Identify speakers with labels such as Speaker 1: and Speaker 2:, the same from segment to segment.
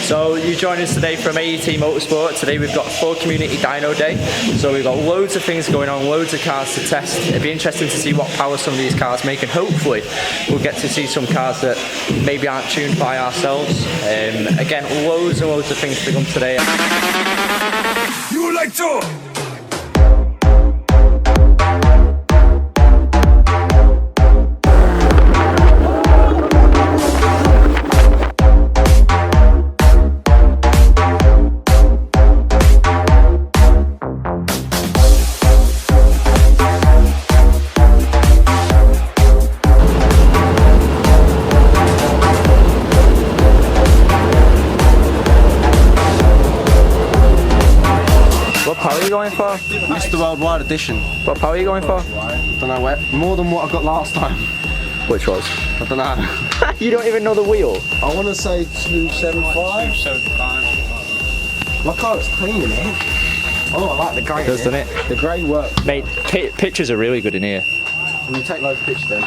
Speaker 1: So you joined us today from AET Motorsport. Today we've got full community dyno day. So we've got loads of things going on, loads of cars to test. It'd be interesting to see what power some of these cars make, and hopefully we'll get to see some cars that maybe aren't tuned by ourselves. Again, loads and loads of things to come today.
Speaker 2: You like to
Speaker 1: What power are you going for?
Speaker 3: Mr. Worldwide Edition.
Speaker 1: What power are you going for?
Speaker 3: Don't know where. More than what I got last time.
Speaker 1: Which was?
Speaker 3: I don't know.
Speaker 1: You don't even know the wheel?
Speaker 3: I want to say 275.
Speaker 2: 275.
Speaker 3: My car is clean in here. Oh, I like the grey.
Speaker 1: It does, doesn't it?
Speaker 3: The grey works.
Speaker 1: Mate, pictures are really good in here.
Speaker 3: Can you take loads of pictures then?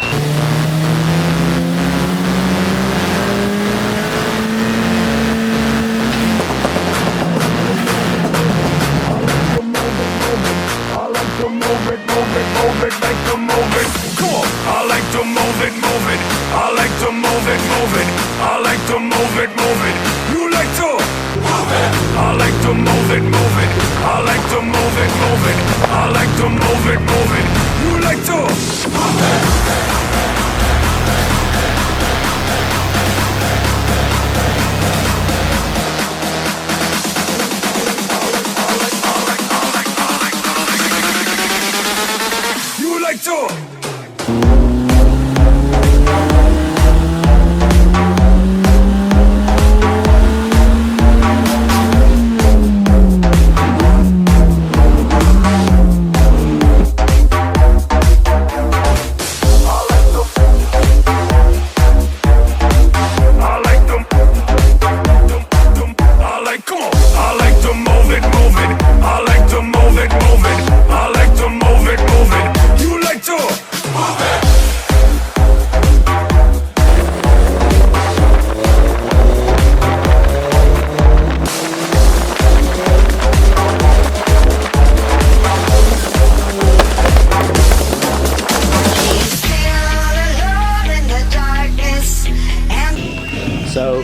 Speaker 1: So,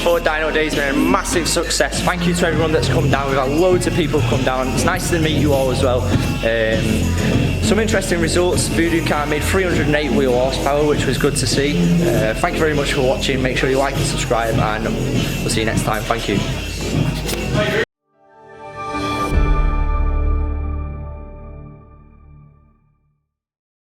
Speaker 1: 4 dyno days been a massive success. Thank you to everyone that's come down. We've had loads of people come down. It's nice to meet you all as well. Some interesting results. VUDU car made 308 wheel horsepower, which was good to see. Thank you very much for watching. Make sure you like and subscribe, and we'll see you next time. Thank you.